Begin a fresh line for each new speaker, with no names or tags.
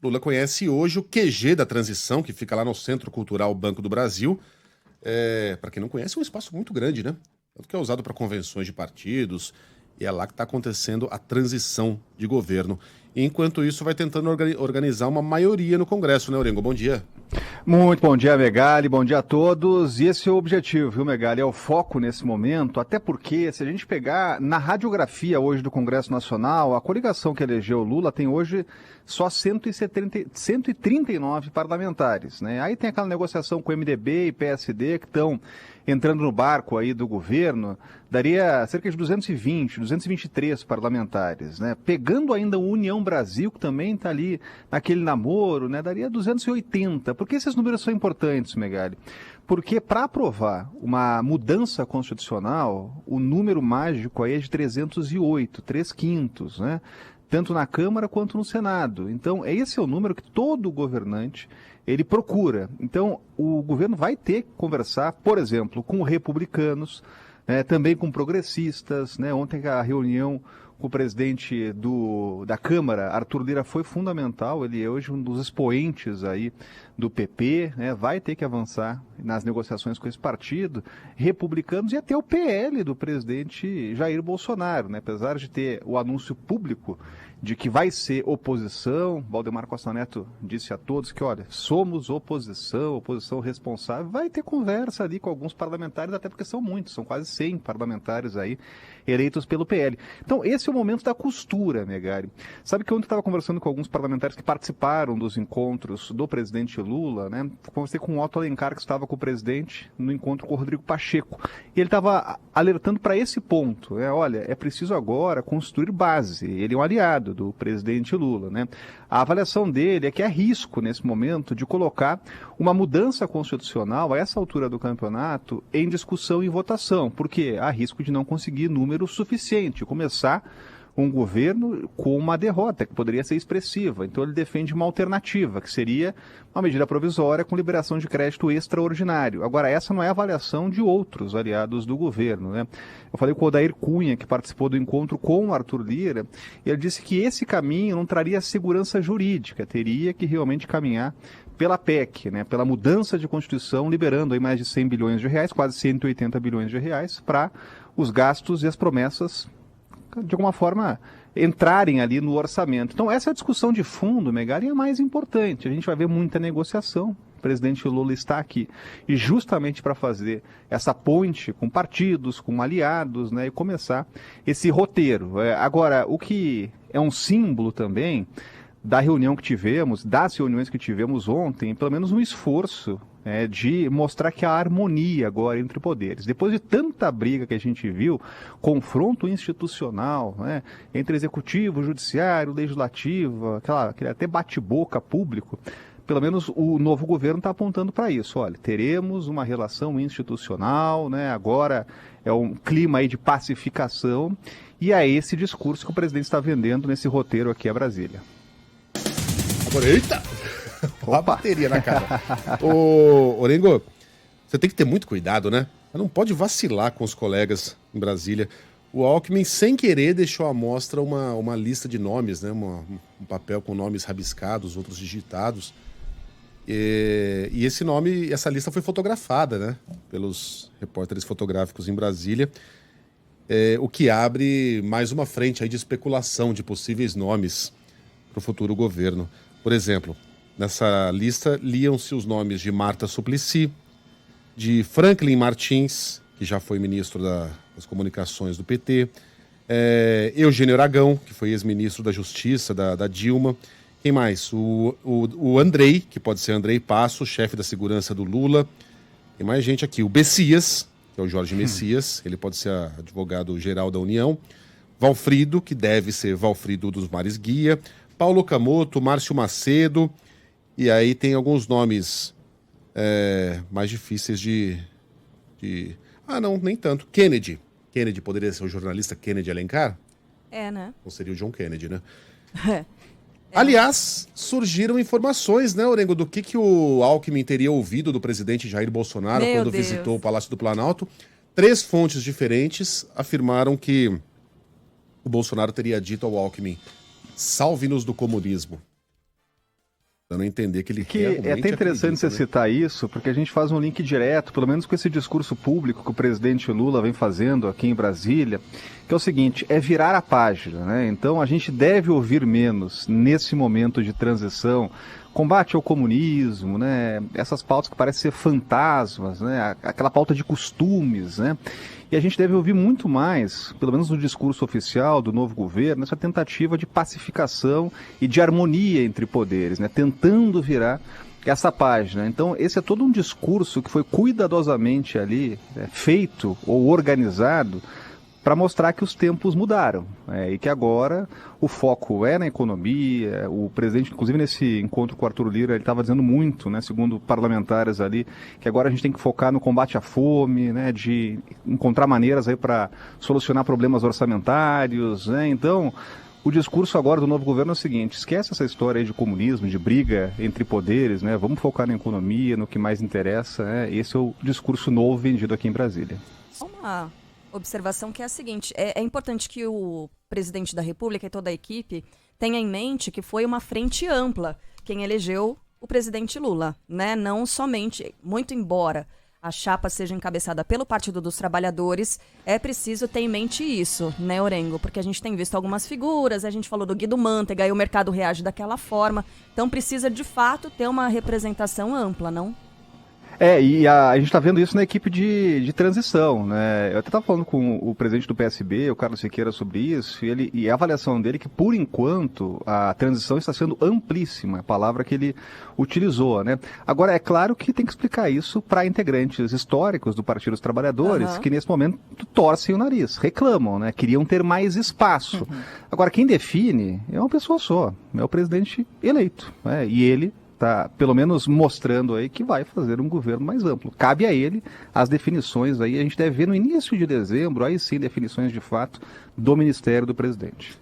Lula conhece hoje o QG da transição, que fica lá no Centro Cultural Banco do Brasil. Para quem não conhece, é um espaço muito grande, né? Tanto que é usado para convenções de partidos, e é lá que está acontecendo a transição de governo. E, enquanto isso, vai tentando organizar uma maioria no Congresso, né, Orengo? Bom dia.
Muito bom dia, Megali, bom dia a todos. E esse é o objetivo, viu, Megali? É o foco nesse momento, até porque, se a gente pegar na radiografia hoje do Congresso Nacional, a coligação que elegeu o Lula tem hoje só 139 parlamentares, né? Aí tem aquela negociação com o MDB e PSD que estão entrando no barco aí do governo, daria cerca de 223 parlamentares, né? Pegando ainda o União Brasil, que também está ali naquele namoro, né? Daria 280. Por que esses números são importantes, Megali? Porque para aprovar uma mudança constitucional, o número mágico aí é de 308, 3/5, né? Tanto na Câmara quanto no Senado. Então, esse é o número que todo governante ele procura. Então, o governo vai ter que conversar, por exemplo, com republicanos, também com progressistas, né? Ontem a reunião com o presidente da Câmara, Arthur Lira, foi fundamental. Ele é hoje um dos expoentes aí do PP, né? Vai ter que avançar nas negociações com esse partido, republicanos, e até o PL do presidente Jair Bolsonaro, né? Apesar de ter o anúncio público de que vai ser oposição, Valdemar Costa Neto disse a todos que, olha, somos oposição responsável, vai ter conversa ali com alguns parlamentares, até porque são muitos, são quase 100 parlamentares aí eleitos pelo PL. Então, esse é o momento da costura, Megali. Sabe que ontem eu estava conversando com alguns parlamentares que participaram dos encontros do presidente Lula, né? Conversei com o Otto Alencar, que estava com o presidente no encontro com o Rodrigo Pacheco, e ele estava alertando para esse ponto, né? Olha, é preciso agora construir base. Ele é um aliado do presidente Lula, né? A avaliação dele é que é risco, nesse momento, de colocar uma mudança constitucional a essa altura do campeonato em discussão e votação, porque há risco de não conseguir número suficiente, começar um governo com uma derrota que poderia ser expressiva. Então ele defende uma alternativa, que seria uma medida provisória com liberação de crédito extraordinário. Agora, essa não é a avaliação de outros aliados do governo, né? Eu falei com o Odair Cunha, que participou do encontro com o Arthur Lira, e ele disse que esse caminho não traria segurança jurídica, teria que realmente caminhar pela PEC, né, pela mudança de Constituição, liberando aí mais de 100 bilhões de reais, quase 180 bilhões de reais, para os gastos e as promessas, de alguma forma, entrarem ali no orçamento. Então, essa discussão de fundo, Megali, é a mais importante. A gente vai ver muita negociação. O presidente Lula está aqui. E justamente para fazer essa ponte com partidos, com aliados, né, e começar esse roteiro. Agora, o que é um símbolo também da reunião que tivemos, das reuniões que tivemos ontem, pelo menos um esforço de mostrar que há harmonia agora entre poderes. Depois de tanta briga que a gente viu, confronto institucional, né, entre executivo, judiciário, legislativo, aquele até bate-boca público, pelo menos o novo governo está apontando para isso. Olha, teremos uma relação institucional, né, agora é um clima aí de pacificação, e é esse discurso que o presidente está vendendo nesse roteiro aqui a Brasília.
Agora, eita! Olha a bateria na cara. Ô, Orengo, você tem que ter muito cuidado, né? Você não pode vacilar com os colegas em Brasília. O Alckmin, sem querer, deixou à mostra uma lista de nomes, né? Um papel com nomes rabiscados, outros digitados. E esse nome, essa lista foi fotografada, né? Pelos repórteres fotográficos em Brasília. O que abre mais uma frente aí de especulação de possíveis nomes para o futuro governo. Por exemplo, nessa lista liam-se os nomes de Marta Suplicy, de Franklin Martins, que já foi ministro das Comunicações do PT, Eugênio Aragão, que foi ex-ministro da Justiça da Dilma. Quem mais? O Andrei, que pode ser Andrei Passo, chefe da segurança do Lula. Tem mais gente aqui. O Bessias, que é o Jorge Messias, ele pode ser advogado-geral da União. Valfrido, que deve ser Valfrido dos Mares Guia. Paulo Camoto, Márcio Macedo, e aí tem alguns nomes mais difíceis de... Ah, não, nem tanto. Kennedy. Kennedy poderia ser o jornalista Kennedy Alencar?
Né?
Ou seria o John Kennedy, né? Aliás, surgiram informações, né, Orengo, do que o Alckmin teria ouvido do presidente Jair Bolsonaro quando visitou o Palácio do Planalto. 3 fontes diferentes afirmaram que o Bolsonaro teria dito ao Alckmin: salve-nos do comunismo. dando a entender que ele
Que
realmente
é até interessante você citar isso, porque a gente faz um link direto, pelo menos com esse discurso público que o presidente Lula vem fazendo aqui em Brasília, que é o seguinte, é virar a página, né? Então a gente deve ouvir menos nesse momento de transição, combate ao comunismo, né? Essas pautas que parecem ser fantasmas, né? Aquela pauta de costumes, né? E a gente deve ouvir muito mais, pelo menos no discurso oficial do novo governo, essa tentativa de pacificação e de harmonia entre poderes, né? Tentando virar essa página. Então, esse é todo um discurso que foi cuidadosamente ali feito ou organizado para mostrar que os tempos mudaram, e que agora o foco é na economia. O presidente, inclusive nesse encontro com o Arthur Lira, ele estava dizendo muito, né, segundo parlamentares ali, que agora a gente tem que focar no combate à fome, né, de encontrar maneiras aí para solucionar problemas orçamentários, né. Então, o discurso agora do novo governo é o seguinte: esquece essa história aí de comunismo, de briga entre poderes, né, vamos focar na economia, no que mais interessa, né. Esse é o discurso novo vendido aqui em Brasília.
Uma observação que é a seguinte, é importante que o presidente da República e toda a equipe tenha em mente que foi uma frente ampla quem elegeu o presidente Lula, né? Não somente, muito embora a chapa seja encabeçada pelo Partido dos Trabalhadores, é preciso ter em mente isso, né, Orengo? Porque a gente tem visto algumas figuras, a gente falou do Guido Mantega, e o mercado reage daquela forma, então precisa de fato ter uma representação ampla, não?
E a gente está vendo isso na equipe de transição, né? Eu até estava falando com o presidente do PSB, o Carlos Siqueira, sobre isso, e a avaliação dele é que, por enquanto, a transição está sendo amplíssima, a palavra que ele utilizou, né? Agora, é claro que tem que explicar isso para integrantes históricos do Partido dos Trabalhadores, que nesse momento torcem o nariz, reclamam, né? Queriam ter mais espaço. Agora, quem define é uma pessoa só, é o presidente eleito, né? E ele está, pelo menos, mostrando aí que vai fazer um governo mais amplo. Cabe a ele as definições aí, a gente deve ver no início de dezembro, aí sim, definições de fato do Ministério do Presidente.